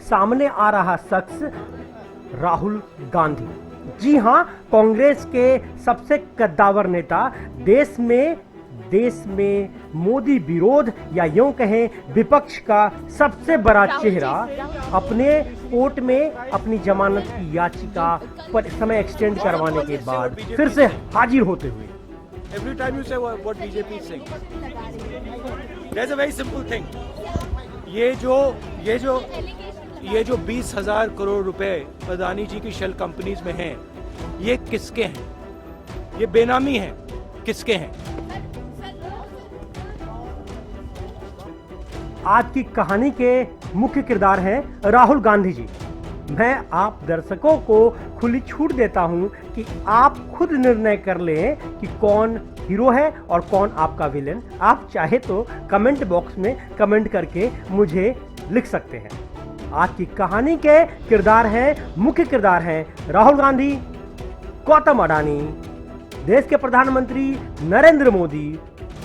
सामने आ रहा शख्स राहुल गांधी। जी हां, कांग्रेस के सबसे कद्दावर नेता, देश में मोदी विरोध या यूं कहें विपक्ष का सबसे बड़ा चेहरा, अपने कोर्ट में अपनी जमानत की याचिका पर समय एक्सटेंड करवाने के बाद फिर से हाजिर होते हुए। Every time you say what BJP is saying, there's a very simple thing. ये जो 20,000 करोड़ रुपए अदानी जी की शेल कंपनीज में हैं, ये किसके हैं? ये बेनामी हैं, किसके हैं? आज की कहानी के मुख्य किरदार हैं राहुल गांधी जी। मैं आप दर्शकों को खुली छूट देता हूं कि आप खुद निर्णय कर लें कि कौन हीरो है और कौन आपका विलेन। आप चाहे तो कमेंट बॉक्स में कमेंट करके मुझे लिख सकते हैं। आज की कहानी के मुख्य किरदार हैं राहुल गांधी, गौतम अडानी, देश के प्रधानमंत्री नरेंद्र मोदी,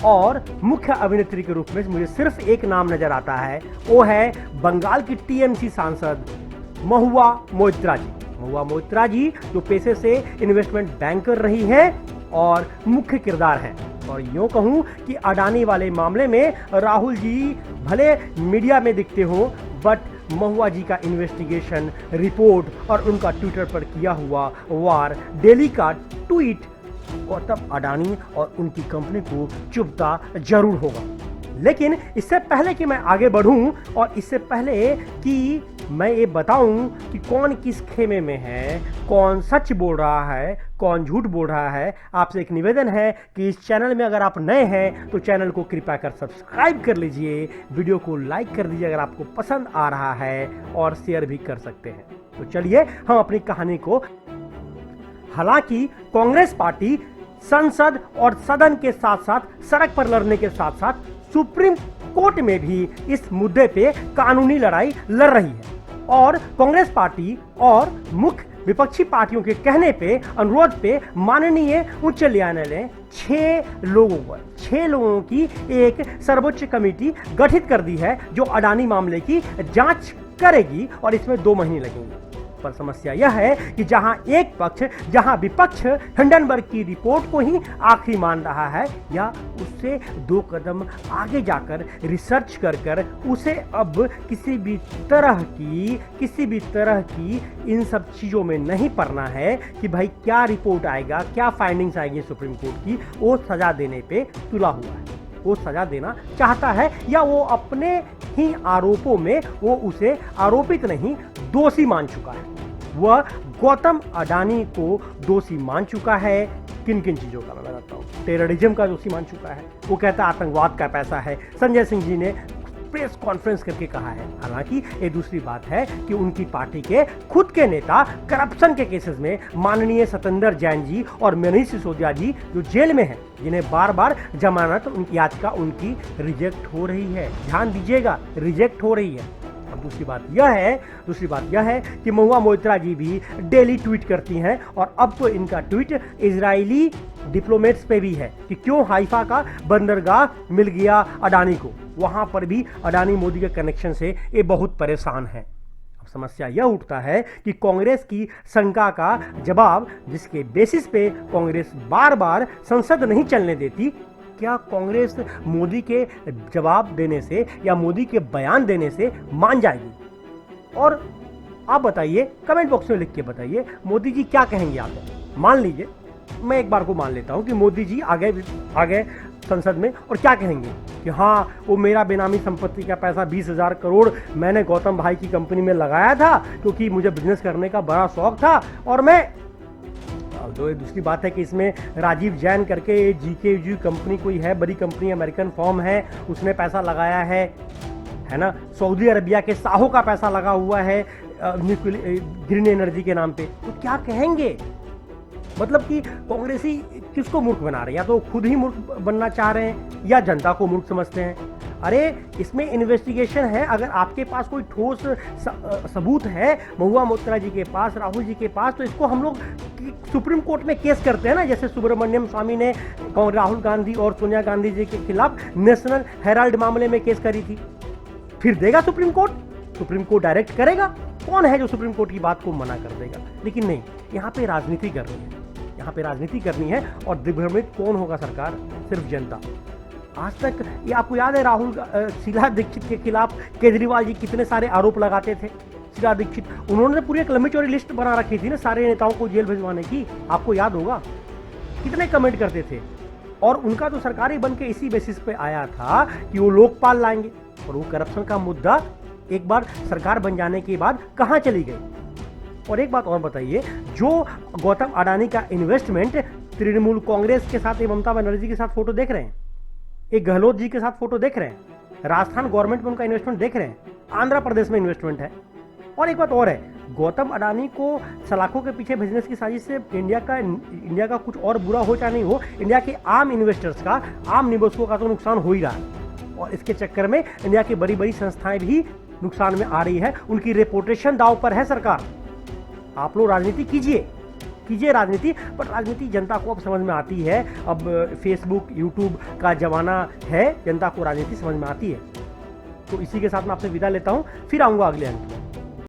और मुख्य अभिनेत्री के रूप में मुझे सिर्फ एक नाम नजर आता है, वो है बंगाल की टीएमसी सांसद महुआ मोइत्रा जी। महुआ मोइत्रा जी जो पेशे से इन्वेस्टमेंट बैंकर रही हैं और मुख्य किरदार हैं। और यूं कहूं कि अडानी वाले मामले में राहुल जी भले मीडिया में दिखते हो, बट महुआ जी का इन्वेस्टिगेशन रिपोर्ट और उनका ट्विटर पर किया हुआ वार, डेली का ट्वीट गौतम अडानी और उनकी कंपनी को चुभता जरूर होगा। लेकिन इससे पहले कि मैं आगे बढ़ूं और इससे पहले कि मैं ये बताऊं कि कौन किस खेमे में है, कौन सच बोल रहा है, कौन झूठ बोल रहा है, आपसे एक निवेदन है कि इस चैनल में अगर आप नए हैं तो चैनल को कृपया कर सब्सक्राइब कर लीजिए, वीडियो को लाइक कर दीजिए अगर आपको पसंद आ रहा है, और शेयर भी कर सकते हैं। तो चलिए हम अपनी कहानी को। हालांकि कांग्रेस पार्टी संसद और सदन के साथ साथ सड़क पर लड़ने के साथ साथ सुप्रीम कोर्ट में भी इस मुद्दे पे कानूनी लड़ाई लड़ रही है, और कांग्रेस पार्टी और मुख्य विपक्षी पार्टियों के कहने पे, अनुरोध पे माननीय उच्च न्यायालय ने 6 लोगों की एक सर्वोच्च कमेटी गठित कर दी है जो अडानी मामले की जांच करेगी, और इसमें 2 महीने लगेंगे। पर समस्या यह है कि जहां विपक्ष हिंडनबर्ग की रिपोर्ट को ही आखिरी मान रहा है, या उससे 2 कदम आगे जाकर रिसर्च कर उसे अब किसी भी तरह की इन सब चीजों में नहीं पड़ना है कि भाई क्या रिपोर्ट आएगा, क्या फाइंडिंग्स आएगी सुप्रीम कोर्ट की। वो सजा देने पे तुला हुआ है, वो सजा देना चाहता है, या वो अपने ही आरोपों में वो उसे आरोपित नहीं दोषी मान चुका है। वह गौतम अडानी को दोषी मान चुका है। किन किन चीजों का मैं बताता हूँ। टेररिज्म का दोषी मान चुका है, वो कहता है आतंकवाद का पैसा है। संजय सिंह जी ने प्रेस कॉन्फ्रेंस करके कहा है। हालांकि ये दूसरी बात है कि उनकी पार्टी के खुद के नेता करप्शन के केसेस में माननीय सत्येंद्र जैन जी और मनीष सिसोदिया जी जो जेल में हैं, जिन्हें बार बार जमानत उनकी याचिका उनकी रिजेक्ट हो रही है। ध्यान दीजिएगा, रिजेक्ट हो रही है। और दूसरी बात यह है कि महुआ मोइत्रा जी भी डेली ट्वीट करती हैं, और अब तो इनका ट्वीट इजरायली डिप्लोमेट्स पे भी है कि क्यों हाइफा का बंदरगाह मिल गया अडानी को। वहां पर भी अडानी मोदी के कनेक्शन से ये बहुत परेशान है। अब समस्या यह उठता है कि कांग्रेस की शंका का जवाब, जिसके बेसिस पे कांग्रेस बार बार संसद नहीं चलने देती, क्या कांग्रेस मोदी के जवाब देने से या मोदी के बयान देने से मान जाएगी? और आप बताइए, कमेंट बॉक्स में लिख के बताइए, मोदी जी क्या कहेंगे आप। मान लीजिए, मैं एक बार को मान लेता हूं कि मोदी जी आ गए संसद में और क्या कहेंगे कि हाँ, वो मेरा बेनामी संपत्ति का पैसा 20,000 करोड़ मैंने गौतम भाई की कंपनी में लगाया था क्योंकि मुझे बिजनेस करने का बड़ा शौक था, और मैं दूसरी बात है कि इसमें राजीव जैन करके GKU कंपनी कोई है, बड़ी कंपनी, अमेरिकन फर्म है, उसने पैसा लगाया है ना। सऊदी अरबिया के शाहों का पैसा लगा हुआ है ग्रीन एनर्जी के नाम पे। तो क्या कहेंगे? मतलब कि कांग्रेसी किसको मूर्ख बना रहे हैं? या तो खुद ही मूर्ख बनना चाह रहे हैं या जनता को मूर्ख समझते हैं। अरे इसमें इन्वेस्टिगेशन है, अगर आपके पास कोई ठोस सबूत है महुआ मोइत्रा जी के पास, राहुल जी के पास, तो इसको हम लोग सुप्रीम कोर्ट में केस करते हैं ना। जैसे सुब्रमण्यम स्वामी ने राहुल गांधी और सोनिया गांधी जी के खिलाफ नेशनल हेराल्ड मामले में केस करी थी। फिर देगा supreme court? Supreme court direct करेगा? कौन है जो सुप्रीम कोर्ट की बात को मना कर देगा? लेकिन नहीं, यहाँ पे राजनीति करनी है, यहाँ पे राजनीति करनी है और दिग्भ्रमित कौन होगा सरकार? सिर्फ जनता। आज तक ये आपको याद है शीला दीक्षित के खिलाफ केजरीवाल जी कितने सारे आरोप लगाते थे। शीला दीक्षित, उन्होंने पूरी एक लंबी चौड़ी लिस्ट बना रखी थी ना सारे नेताओं को जेल भिजवाने की, आपको याद होगा कितने कमेंट करते थे। और उनका तो सरकारी बन के इसी बेसिस पे आया था कि वो लोकपाल लाएंगे, और वो करप्शन का मुद्दा एक बार सरकार बन जाने के बाद कहां चली गई। और एक बात और बताइए, जो गौतम अडानी का इन्वेस्टमेंट तृणमूल कांग्रेस के साथ, ममता बनर्जी के साथ फोटो देख रहे हैं, एक गहलोत जी के साथ फोटो देख रहे हैं, राजस्थान गवर्नमेंट में उनका इन्वेस्टमेंट देख रहे हैं, आंध्र प्रदेश में इन्वेस्टमेंट है। और एक बात और है, गौतम अडानी को सलाखों के पीछे भेजने की साजिश से इंडिया का कुछ और बुरा हो चाहे नहीं हो, इंडिया के आम इन्वेस्टर्स का, आम निवेशकों का तो नुकसान हो ही रहा है। और इसके चक्कर में इंडिया की बड़ी बड़ी संस्थाएं भी नुकसान में आ रही है, उनकी रेपुटेशन दांव पर है। सरकार, आप लोग राजनीति कीजिए राजनीति, पर राजनीति जनता को अब समझ में आती है। अब फेसबुक यूट्यूब का जमाना है, जनता को राजनीति समझ में आती है। तो इसी के साथ मैं आपसे विदा लेता हूं, फिर आऊंगा अगले अंक में।